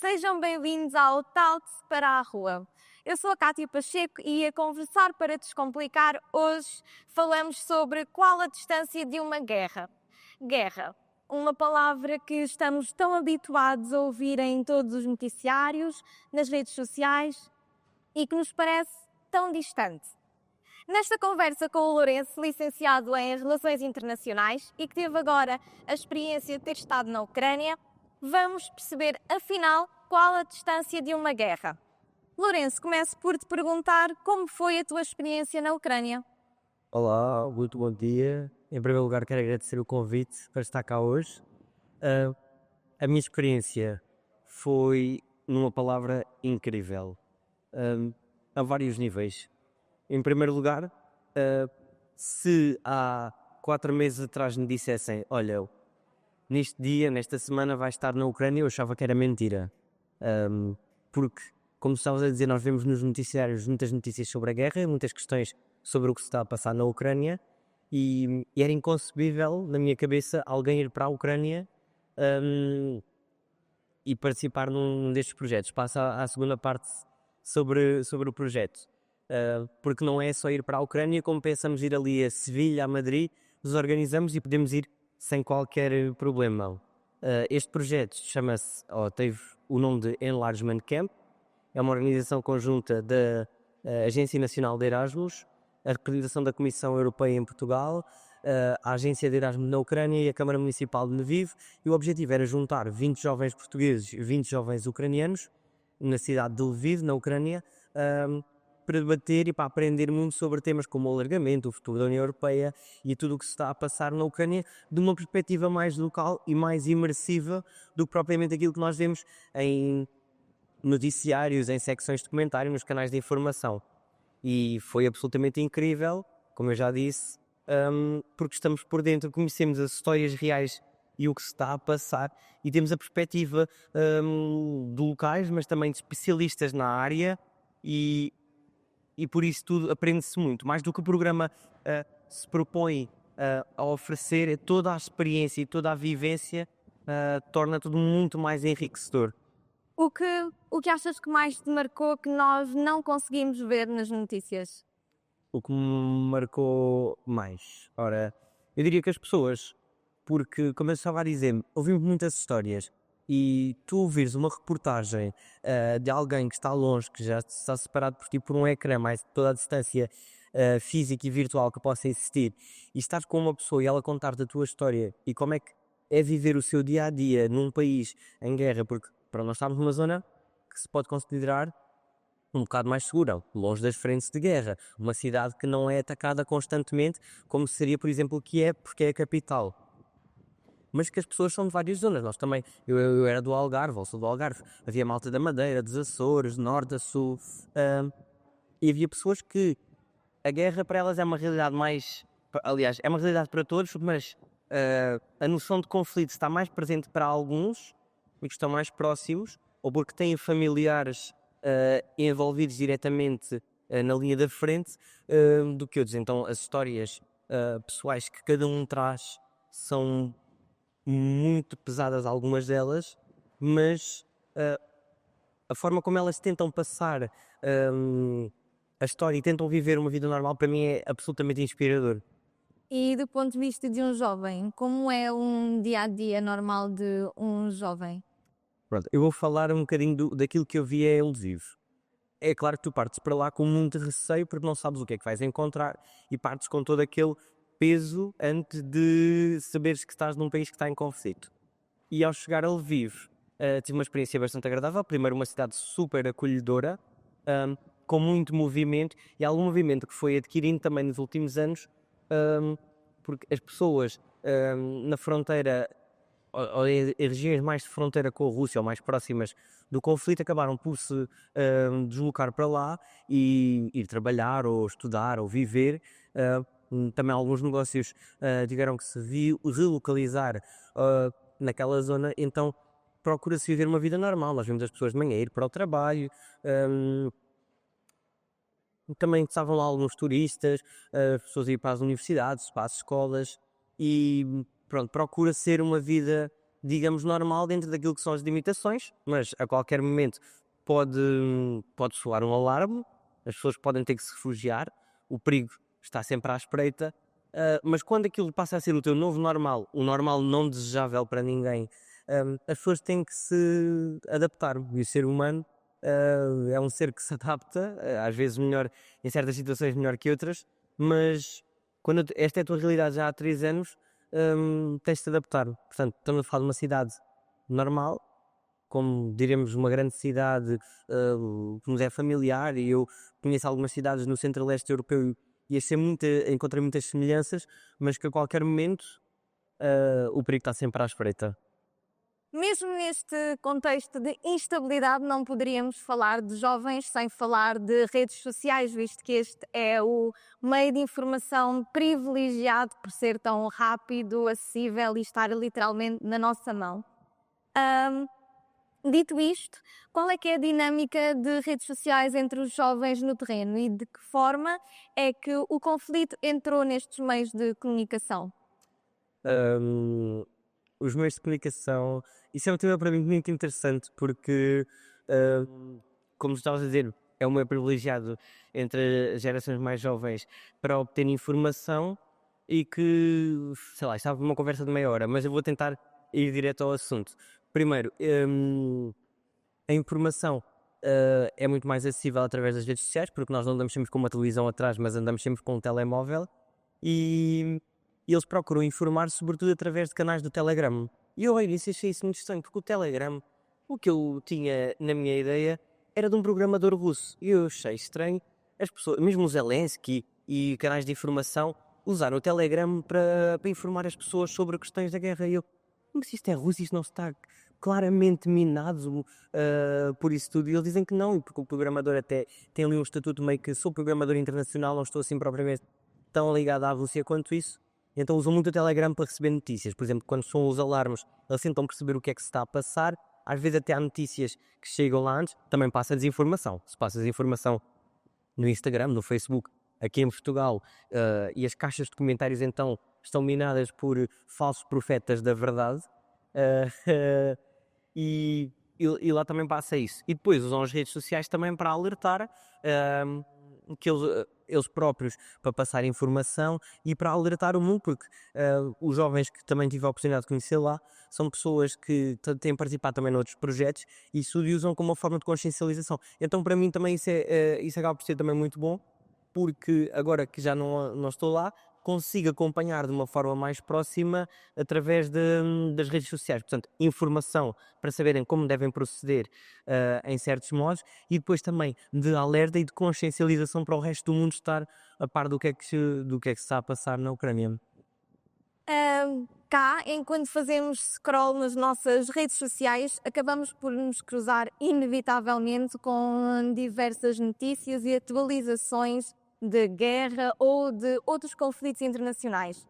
Sejam bem-vindos ao Talks para a Rua. Eu sou a Cátia Pacheco e a conversar para descomplicar, hoje falamos sobre qual a distância de uma guerra. Guerra, uma palavra que estamos tão habituados a ouvir em todos os noticiários, nas redes sociais e que nos parece tão distante. Nesta conversa com o Lourenço, licenciado em Relações Internacionais e que teve agora a experiência de ter estado na Ucrânia, vamos perceber, afinal, qual a distância de uma guerra. Lourenço, começo por te perguntar como foi a tua experiência na Ucrânia. Olá, muito bom dia. Em primeiro lugar, quero agradecer o convite para estar cá hoje. Ah, a minha experiência foi, numa palavra, incrível, a vários níveis. Em primeiro lugar, se há 4 meses atrás me dissessem, olha, neste dia, nesta semana vai estar na Ucrânia, eu achava que era mentira. Porque, como estavas a dizer, nós vemos nos noticiários muitas notícias sobre a guerra, muitas questões sobre o que se está a passar na Ucrânia, e era inconcebível, na minha cabeça, alguém ir para a Ucrânia e participar num destes projetos. Passa à segunda parte sobre o projeto. Porque não é só ir para a Ucrânia, como pensamos ir ali a Sevilha, a Madrid, nos organizamos e podemos ir sem qualquer problema. Este projeto chama-se, teve o nome de Enlargement Camp, é uma organização conjunta da Agência Nacional de Erasmus, a representação da Comissão Europeia em Portugal, a Agência de Erasmus na Ucrânia e a Câmara Municipal de Lviv, e o objetivo era juntar 20 jovens portugueses e 20 jovens ucranianos na cidade de Lviv, na Ucrânia, para debater e para aprender muito sobre temas como o alargamento, o futuro da União Europeia e tudo o que se está a passar na Ucrânia de uma perspectiva mais local e mais imersiva do que propriamente aquilo que nós vemos em noticiários, em secções de documentário, nos canais de informação. E foi absolutamente incrível, como eu já disse, porque estamos por dentro, conhecemos as histórias reais e o que se está a passar e temos a perspectiva de locais, mas também de especialistas na área e por isso tudo aprende-se muito. Mais do que o programa se propõe a oferecer, é toda a experiência e toda a vivência torna tudo muito mais enriquecedor. O que achas que mais te marcou que nós não conseguimos ver nas notícias? O que me marcou mais? Ora, eu diria que as pessoas, porque, como eu estava a dizer, ouvimos muitas histórias e tu ouvires uma reportagem de alguém que está longe, que já está separado por ti por um ecrã, mais toda a distância física e virtual que possa existir, e estás com uma pessoa e ela contar-te a tua história e como é que é viver o seu dia a dia num país em guerra, porque para nós estamos numa zona que se pode considerar um bocado mais segura, longe das frentes de guerra, uma cidade que não é atacada constantemente, como seria, por exemplo, Kiev, porque é a capital. Mas que as pessoas são de várias zonas, nós também, eu era do Algarve, ou sou do Algarve, havia malta da Madeira, dos Açores, de norte a sul, e havia pessoas que a guerra para elas é uma realidade mais, aliás, é uma realidade para todos, mas a noção de conflito está mais presente para alguns, e que estão mais próximos, ou porque têm familiares envolvidos diretamente na linha da frente, do que outros. Então as histórias pessoais que cada um traz são muito pesadas, algumas delas, mas a forma como elas tentam passar a história e tentam viver uma vida normal, para mim é absolutamente inspirador. E do ponto de vista de um jovem, como é um dia-a-dia normal de um jovem? Pronto, eu vou falar um bocadinho daquilo que eu vi em Lviv. É claro que tu partes para lá com muito receio porque não sabes o que é que vais encontrar e partes com todo aquele peso antes de saberes que estás num país que está em conflito. E ao chegar a Lviv, tive uma experiência bastante agradável. Primeiro, uma cidade super acolhedora, com muito movimento e algum movimento que foi adquirindo também nos últimos anos, porque as pessoas na fronteira ou em regiões mais de fronteira com a Rússia ou mais próximas do conflito acabaram por se deslocar para lá e ir trabalhar ou estudar ou viver. Também alguns negócios tiveram que se relocalizar naquela zona, então procura-se viver uma vida normal. Nós vemos as pessoas de manhã ir para o trabalho, também estavam lá alguns turistas, as pessoas ir para as universidades, para as escolas e pronto, procura ser uma vida digamos, normal dentro daquilo que são as limitações, mas a qualquer momento pode, pode soar um alarme, as pessoas podem ter que se refugiar, o perigo está sempre à espreita, mas quando aquilo passa a ser o teu novo normal, o normal não desejável para ninguém, as pessoas têm que se adaptar. E o ser humano é um ser que se adapta, às vezes melhor, em certas situações melhor que outras, mas quando esta é a tua realidade já há 3 anos, tens de te adaptar. Portanto, estamos a falar de uma cidade normal, como diremos uma grande cidade que nos é familiar, e eu conheço algumas cidades no centro-leste europeu e encontrei muitas semelhanças, mas que a qualquer momento o perigo está sempre à espreita. Mesmo neste contexto de instabilidade, não poderíamos falar de jovens sem falar de redes sociais, visto que este é o meio de informação privilegiado por ser tão rápido, acessível e estar literalmente na nossa mão. Dito isto, qual é que é a dinâmica de redes sociais entre os jovens no terreno e de que forma é que o conflito entrou nestes meios de comunicação? Hum, os meios de comunicação, isso é um tema para mim muito interessante porque, como estavas a dizer, é um meio privilegiado entre as gerações mais jovens para obter informação e que, sei lá, estava numa conversa de meia hora, mas eu vou tentar ir direto ao assunto. Primeiro, a informação é muito mais acessível através das redes sociais, porque nós não andamos sempre com uma televisão atrás, mas andamos sempre com um telemóvel e eles procuram informar sobretudo através de canais do Telegram. E eu ao início achei isso muito estranho, porque o Telegram, o que eu tinha na minha ideia, era de um programador russo. E eu achei estranho as pessoas, mesmo os Zelensky e canais de informação, usaram o Telegram para informar as pessoas sobre questões da guerra. E eu, mas isto é russo, isto não está claramente minado por isso tudo. E eles dizem que não, porque o programador até tem ali um estatuto meio que sou programador internacional, não estou assim propriamente tão ligado à Rússia quanto isso. Então usam muito o Telegram para receber notícias. Por exemplo, quando são os alarmes, eles tentam perceber o que é que se está a passar. Às vezes até há notícias que chegam lá antes, também passa desinformação. Se passa desinformação no Instagram, no Facebook, aqui em Portugal, e as caixas de comentários então estão minadas por falsos profetas da verdade, e lá também passa isso. E depois usam as redes sociais também para alertar que eles próprios para passar informação e para alertar o mundo, porque os jovens que também tive a oportunidade de conhecer lá são pessoas que têm participado também noutros projetos e isso o usam como uma forma de consciencialização. Então para mim também isso acaba por ser também muito bom, porque agora que já não estou lá, consigo acompanhar de uma forma mais próxima através das redes sociais. Portanto, informação para saberem como devem proceder em certos modos e depois também de alerta e de consciencialização para o resto do mundo estar a par do que é que se está a passar na Ucrânia. Cá, enquanto fazemos scroll nas nossas redes sociais, acabamos por nos cruzar inevitavelmente com diversas notícias e atualizações de guerra ou de outros conflitos internacionais.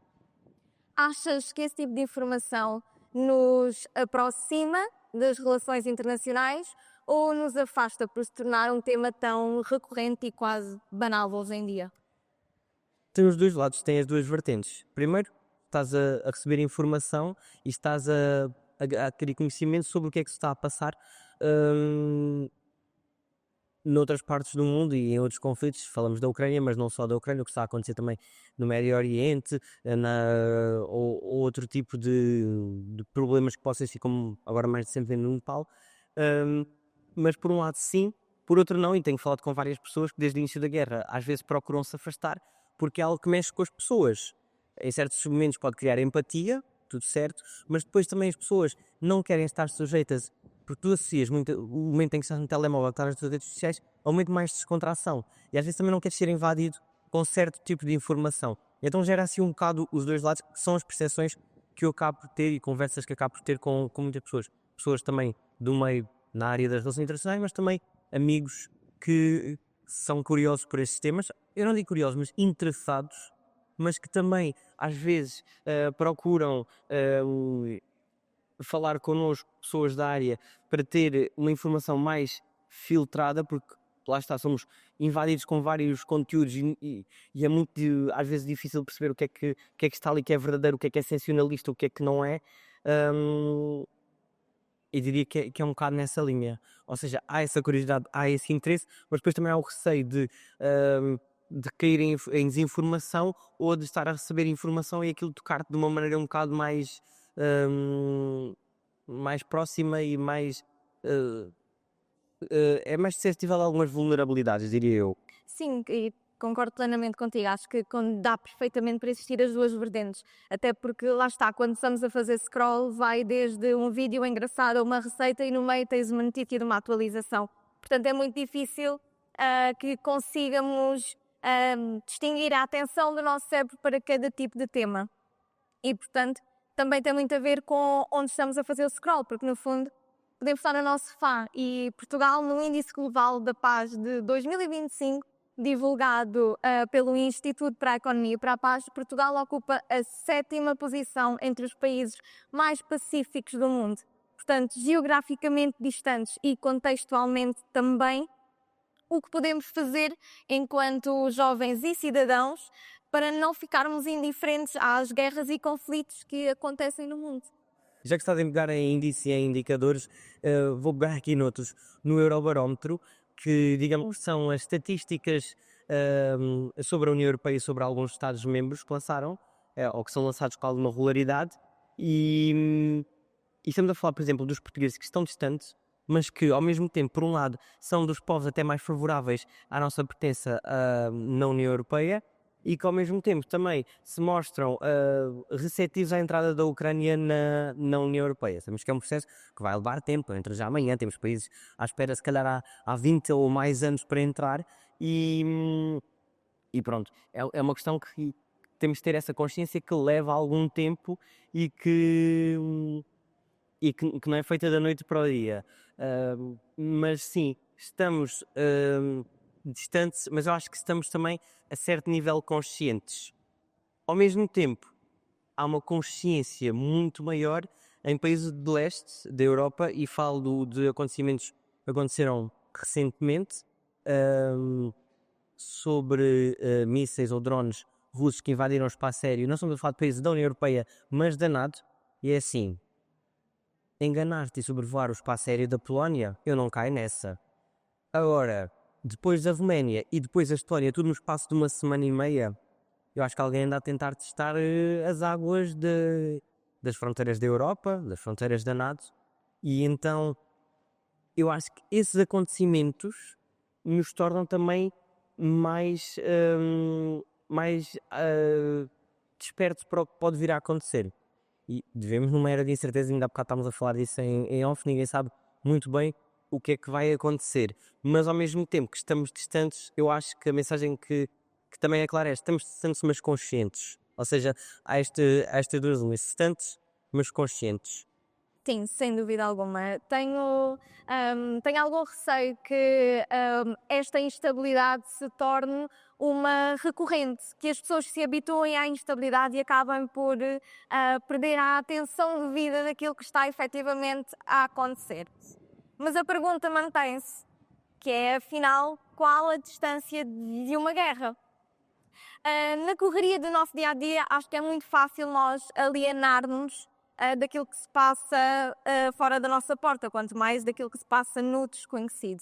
Achas que esse tipo de informação nos aproxima das relações internacionais ou nos afasta por se tornar um tema tão recorrente e quase banal hoje em dia? Tem os dois lados, tem as duas vertentes. Primeiro, estás a receber informação e estás a adquirir conhecimento sobre o que é que se está a passar noutras partes do mundo e em outros conflitos. Falamos da Ucrânia, mas não só da Ucrânia, o que está a acontecer também no Médio Oriente, ou outro tipo de problemas que possam ser, como agora mais recente no Nepal. Mas por um lado sim, por outro não, e tenho falado com várias pessoas que desde o início da guerra às vezes procuram se afastar porque é algo que mexe com as pessoas. Em certos momentos pode criar empatia, tudo certo, mas depois também as pessoas não querem estar sujeitas, porque tu associas muito o momento em que estás no telemóvel, que estás nas tuas redes sociais, ao momento mais de descontração. E às vezes também não queres ser invadido com certo tipo de informação. Então gera assim um bocado os dois lados, que são as percepções que eu acabo por ter e conversas que acabo por ter com muitas pessoas. Pessoas também do meio na área das relações internacionais, mas também amigos que são curiosos por estes temas. Eu não digo curiosos, mas interessados, mas que também às vezes procuram falar connosco, pessoas da área, para ter uma informação mais filtrada, porque lá está, somos invadidos com vários conteúdos e é muito às vezes difícil perceber o que é que está ali que é verdadeiro, o que é sensacionalista, o que é que não é. hum, eu diria que é um bocado nessa linha. Ou seja, há essa curiosidade, há esse interesse, mas depois também há o receio hum, de cair em desinformação ou de estar a receber informação e aquilo tocar-te de uma maneira um bocado hum, mais próxima e mais. eh, é mais suscetível a algumas vulnerabilidades, diria eu. Sim, e concordo plenamente contigo. Acho que dá perfeitamente para existir as duas vertentes. Até porque lá está, quando estamos a fazer scroll, vai desde um vídeo engraçado a uma receita e no meio tens uma notícia de uma atualização. Portanto, é muito difícil que consigamos distinguir a atenção do nosso cérebro para cada tipo de tema. E, portanto, também tem muito a ver com onde estamos a fazer o scroll, porque no fundo podemos estar no nosso sofá e Portugal, no Índice Global da Paz de 2025, divulgado pelo Instituto para a Economia e para a Paz, Portugal ocupa a 7ª posição entre os países mais pacíficos do mundo. Portanto, geograficamente distantes e contextualmente também, o que podemos fazer enquanto jovens e cidadãos para não ficarmos indiferentes às guerras e conflitos que acontecem no mundo. Já que estás a pegar em índice e em indicadores, vou pegar aqui noutros, no Eurobarómetro, que digamos que são as estatísticas sobre a União Europeia e sobre alguns Estados-membros que lançaram, ou que são lançados com alguma regularidade, e estamos a falar, por exemplo, dos portugueses que estão distantes, mas que ao mesmo tempo, por um lado, são dos povos até mais favoráveis à nossa pertença na União Europeia, e que ao mesmo tempo também se mostram receptivos à entrada da Ucrânia na União Europeia. Sabemos que é um processo que vai levar tempo, entra já amanhã, temos países à espera se calhar há 20 ou mais anos para entrar e pronto, é uma questão que temos de ter essa consciência que leva algum tempo e que não é feita da noite para o dia. Mas sim, estamos distantes, mas eu acho que estamos também a certo nível conscientes. Ao mesmo tempo, há uma consciência muito maior em países de leste da Europa, e falo de acontecimentos que aconteceram recentemente sobre mísseis ou drones russos que invadiram o espaço aéreo. Não estamos a falar de países da União Europeia, mas da NATO, e é assim: enganar-te e sobrevoar o espaço aéreo da Polónia, eu não caio nessa. Agora, depois da Roménia e depois a Estónia, tudo no espaço de uma semana e meia, eu acho que alguém anda a tentar testar as águas das fronteiras da Europa, das fronteiras da NATO, e então eu acho que esses acontecimentos nos tornam também mais despertos para o que pode vir a acontecer. E vivemos numa era de incerteza, ainda há bocado estávamos a falar disso em off, ninguém sabe muito bem o que é que vai acontecer. Mas ao mesmo tempo que estamos distantes, eu acho que a mensagem que também é clara é: estamos distantes mas conscientes. Ou seja, há estas duas linhas: distantes mas conscientes. Sim, sem dúvida alguma. Tenho algum receio que esta instabilidade se torne uma recorrente, que as pessoas se habituem à instabilidade e acabem por perder a atenção devida daquilo que está efetivamente a acontecer. Mas a pergunta mantém-se, que é, afinal, qual a distância de uma guerra? Na correria do nosso dia-a-dia, acho que é muito fácil nós alienarmos daquilo que se passa fora da nossa porta, quanto mais daquilo que se passa no desconhecido.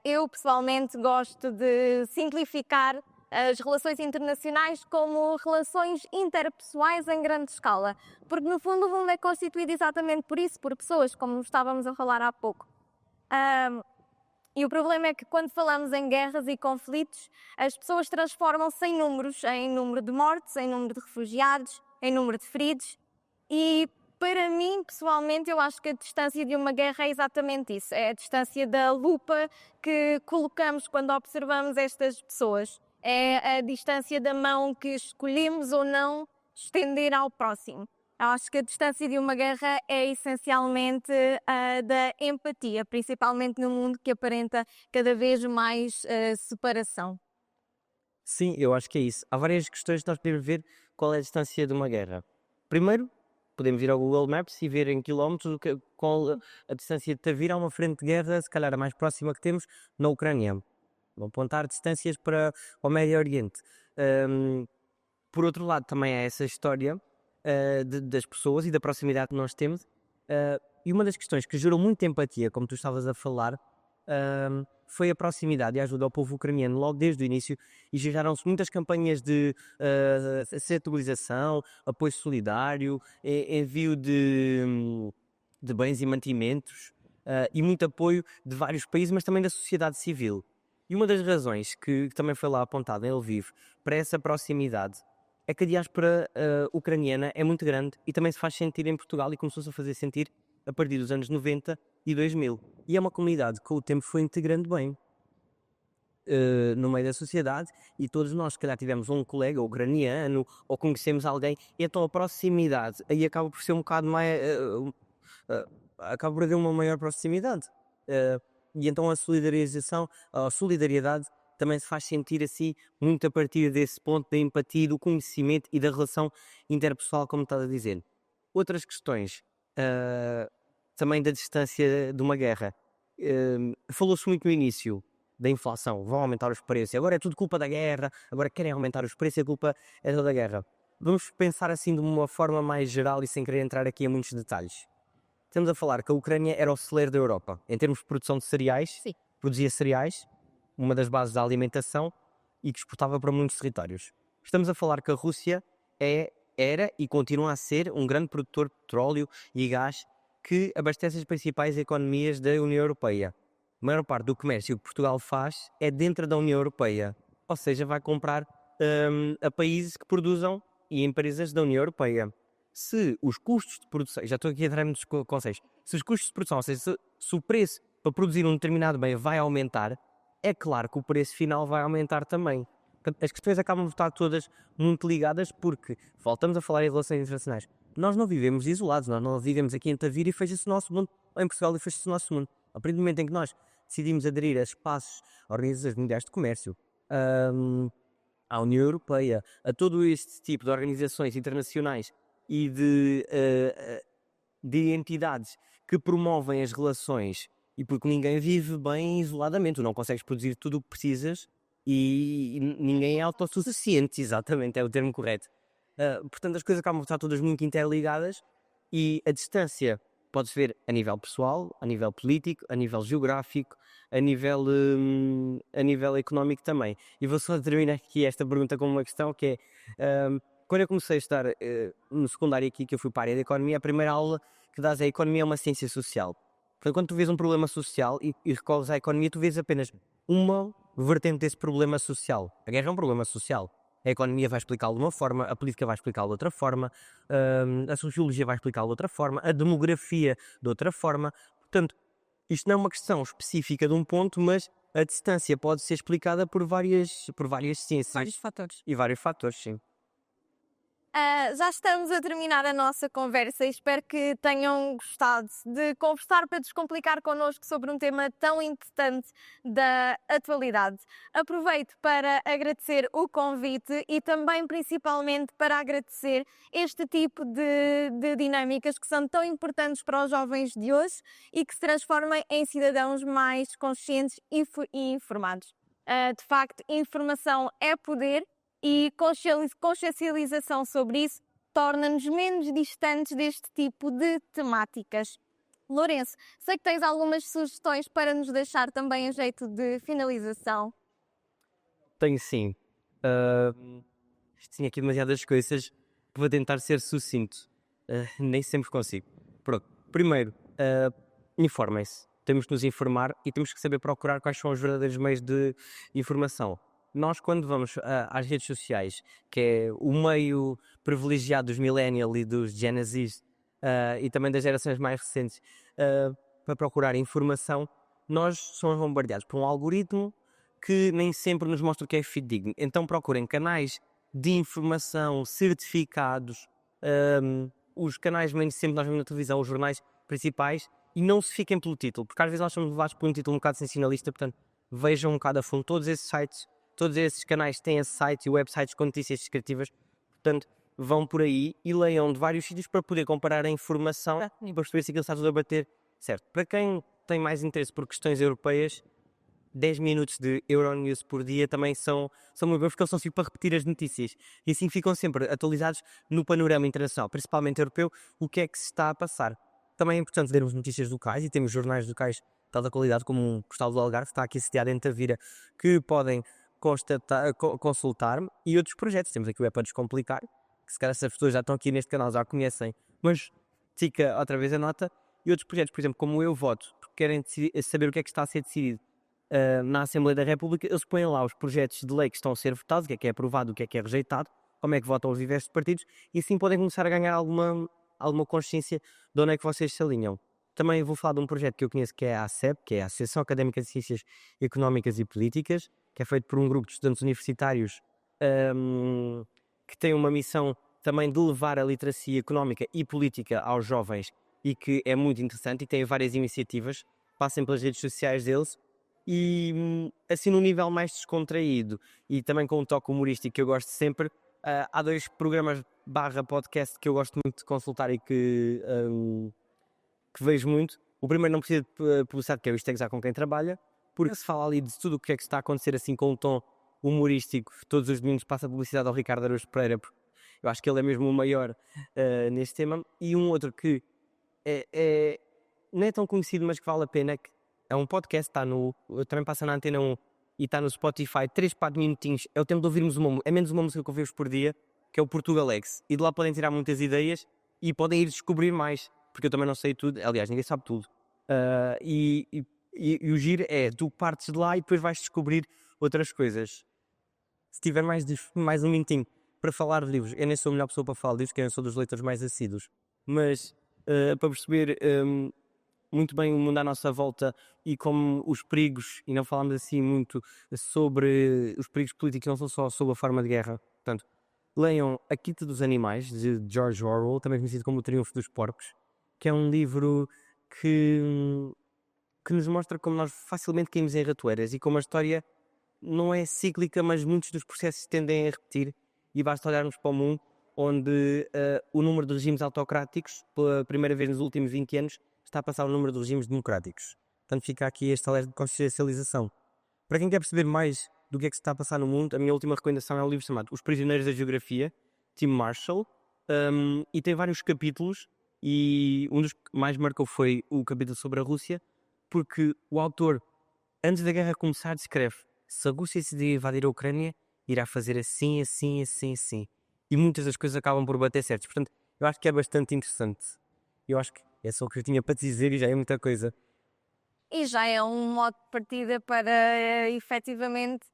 Eu, pessoalmente, gosto de simplificar as relações internacionais como relações interpessoais em grande escala, porque no fundo o mundo é constituído exatamente por isso, por pessoas, como estávamos a falar há pouco. E o problema é que quando falamos em guerras e conflitos, as pessoas transformam-se em números, em número de mortes, em número de refugiados, em número de feridos. E para mim, pessoalmente, eu acho que a distância de uma guerra é exatamente isso. É a distância da lupa que colocamos quando observamos estas pessoas. É a distância da mão que escolhemos ou não estender ao próximo. Eu acho que a distância de uma guerra é essencialmente a da empatia, principalmente no mundo que aparenta cada vez mais separação. Sim, eu acho que é isso. Há várias questões que nós podemos ver qual é a distância de uma guerra. Primeiro, podemos ir ao Google Maps e ver em quilómetros qual a distância de Tavira a uma frente de guerra, se calhar a mais próxima que temos, na Ucrânia. Vão apontar distâncias para o Médio Oriente. Por outro lado, também há essa história das pessoas e da proximidade que nós temos. E uma das questões que gerou muita empatia, como tu estavas a falar, foi a proximidade e a ajuda ao povo ucraniano logo desde o início, e geraram-se muitas campanhas de sensibilização, apoio solidário, envio de bens e mantimentos, e muito apoio de vários países, mas também da sociedade civil. E uma das razões que também foi lá apontada em Lviv para essa proximidade é que a diáspora ucraniana é muito grande e também se faz sentir em Portugal, e começou-se a fazer sentir a partir dos anos 90 e 2000. E é uma comunidade que com o tempo foi integrando bem no meio da sociedade, e todos nós, se calhar, tivemos um colega ucraniano ou conhecemos alguém, e então a proximidade aí acaba por ser um bocado mais... acaba por haver uma maior proximidade. E então a solidariedade também se faz sentir assim, muito a partir desse ponto da empatia, do conhecimento e da relação interpessoal, como estás a dizer. Outras questões, também da distância de uma guerra. Falou-se muito no início da inflação, vão aumentar os preços, agora é tudo culpa da guerra, agora querem aumentar os preços e a culpa é toda da guerra. Vamos pensar assim de uma forma mais geral e sem querer entrar aqui em muitos detalhes. Estamos a falar que a Ucrânia era o celeiro da Europa, em termos de produção de cereais. Sim. Produzia cereais, uma das bases da alimentação, e que exportava para muitos territórios. Estamos a falar que a Rússia era e continua a ser um grande produtor de petróleo e gás que abastece as principais economias da União Europeia. A maior parte do comércio que Portugal faz é dentro da União Europeia, ou seja, vai comprar a países que produzam e empresas da União Europeia. Se os custos de produção, já estou aqui a entrar em muitos conceitos, se os custos de produção, ou seja, se o preço para produzir um determinado bem vai aumentar, é claro que o preço final vai aumentar também. As questões acabam de estar todas muito ligadas, porque voltamos a falar em relações internacionais. Nós não vivemos isolados, nós não vivemos aqui em Tavira e fecha-se o nosso mundo, ou em Portugal e fecha-se o nosso mundo. A partir do momento em que nós decidimos aderir a espaços, a organizações mundiais de comércio, à União Europeia, a todo este tipo de organizações internacionais e de entidades que promovem as relações, e porque ninguém vive bem isoladamente, tu não consegues produzir tudo o que precisas e ninguém é autossuficiente, exatamente, é o termo correto. Portanto, as coisas acabam de estar todas muito interligadas, e a distância pode-se ver a nível pessoal, a nível político, a nível geográfico, a nível económico também. E vou só terminar aqui esta pergunta com uma questão que é... quando eu comecei a estudar no secundário aqui, que eu fui para a área da economia, a primeira aula que dás é a economia é uma ciência social. Portanto, quando tu vês um problema social e recorres à economia, tu vês apenas uma vertente desse problema social. A guerra é um problema social. A economia vai explicá-lo de uma forma, a política vai explicá-lo de outra forma, a sociologia vai explicá-lo de outra forma, a demografia de outra forma. Portanto, isto não é uma questão específica de um ponto, mas a distância pode ser explicada por várias ciências. Vários fatores. E vários fatores, sim. Já estamos a terminar a nossa conversa e espero que tenham gostado de conversar para descomplicar connosco sobre um tema tão importante da atualidade. Aproveito para agradecer o convite e também principalmente para agradecer este tipo de dinâmicas que são tão importantes para os jovens de hoje e que se transformem em cidadãos mais conscientes e informados. De facto, informação é poder, e consciencialização sobre isso torna-nos menos distantes deste tipo de temáticas. Lourenço, sei que tens algumas sugestões para nos deixar também a jeito de finalização. Tenho sim. Tinha aqui demasiadas coisas, vou tentar ser sucinto. Nem sempre consigo. Pronto. Primeiro, informem-se. Temos de nos informar e temos que saber procurar quais são os verdadeiros meios de informação. Nós, quando vamos às redes sociais, que é o meio privilegiado dos millennials e dos Gen Zs, e também das gerações mais recentes, para procurar informação, nós somos bombardeados por um algoritmo que nem sempre nos mostra o que é fidedigno. Então procurem canais de informação certificados, os canais mainstream que nós vemos na televisão, os jornais principais, e não se fiquem pelo título, porque às vezes nós somos levados por um título um bocado sensacionalista. Portanto, vejam um bocado a fundo todos esses sites. Todos esses canais têm esse site e websites com notícias descritivas. Portanto, vão por aí e leiam de vários sítios para poder comparar a informação e para perceber se aquilo está tudo a bater certo. Para quem tem mais interesse por questões europeias, 10 minutos de Euronews por dia também são muito bons, porque eles são sempre para repetir as notícias. E assim ficam sempre atualizados no panorama internacional, principalmente europeu, o que é que se está a passar. Também é importante lermos notícias locais e temos jornais locais de tal qualidade como o Postal do Algarve, que está aqui sediado em Tavira, que podem consultar-me, e outros projetos. Temos aqui o É para Descomplicar, que se calhar essas pessoas já estão aqui neste canal, já conhecem, mas fica outra vez a nota. E outros projetos, por exemplo, como Eu Voto, porque querem saber o que é que está a ser decidido na Assembleia da República, eles põem lá os projetos de lei que estão a ser votados, o que é aprovado, o que é rejeitado, como é que votam os diversos partidos, e assim podem começar a ganhar alguma consciência de onde é que vocês se alinham. Também vou falar de um projeto que eu conheço, que é a ACEP, que é a Associação Académica de Ciências Económicas e Políticas, que é feito por um grupo de estudantes universitários que tem uma missão também de levar a literacia económica e política aos jovens, e que é muito interessante e tem várias iniciativas, passem pelas redes sociais deles, e assim num nível mais descontraído e também com um toque humorístico que eu gosto sempre. Há 2 programas /podcast que eu gosto muito de consultar e que vejo muito. O primeiro não precisa de publicidade, que é o Isto é Gozar com Quem Trabalha, porque se fala ali de tudo o que é que está a acontecer assim com um tom humorístico. Todos os domingos passa a publicidade ao Ricardo Araújo Pereira, porque eu acho que ele é mesmo o maior neste tema. E um outro que não é tão conhecido, mas que vale a pena, que é um podcast, também passa na Antena 1 e está no Spotify, 3, 4 minutinhos, é o tempo de ouvirmos é menos uma música que ouvimos por dia, que é o Portugalex, e de lá podem tirar muitas ideias e podem ir descobrir mais, porque eu também não sei tudo, aliás, ninguém sabe tudo. E o giro é, tu partes de lá e depois vais descobrir outras coisas. Se tiver mais um minutinho para falar de livros, eu nem sou a melhor pessoa para falar de livros, que eu sou dos leitores mais assíduos, mas para perceber muito bem o mundo à nossa volta e como os perigos, e não falamos assim muito sobre os perigos políticos, não são só sobre a forma de guerra. Portanto, leiam A Quinta dos Animais, de George Orwell, também conhecido como O Triunfo dos Porcos, que é um livro que nos mostra como nós facilmente caímos em ratoeiras e como a história não é cíclica, mas muitos dos processos tendem a repetir, e basta olharmos para o mundo onde o número de regimes autocráticos, pela primeira vez nos últimos 20 anos, está a passar o número de regimes democráticos. Portanto, fica aqui este alerta de consciencialização. Para quem quer perceber mais do que é que se está a passar no mundo, a minha última recomendação é um livro chamado Os Prisioneiros da Geografia, Tim Marshall, e tem vários capítulos, e um dos que mais marcou foi o capítulo sobre a Rússia, porque o autor, antes da guerra começar, descreve: se a Rússia decidir invadir a Ucrânia, irá fazer assim, assim, assim, assim. E muitas das coisas acabam por bater certos. Portanto, eu acho que é bastante interessante. Eu acho que é só o que eu tinha para te dizer e já é muita coisa. E já é um modo de partida para efetivamente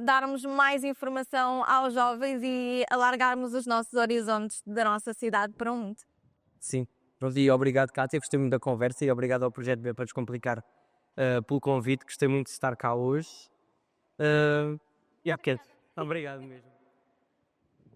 darmos mais informação aos jovens e alargarmos os nossos horizontes da nossa cidade para o mundo. Sim. Pronto, e obrigado, Cátia, gostei muito da conversa, e obrigado ao Projeto B para Descomplicar pelo convite. Gostei muito de estar cá hoje. Obrigado mesmo.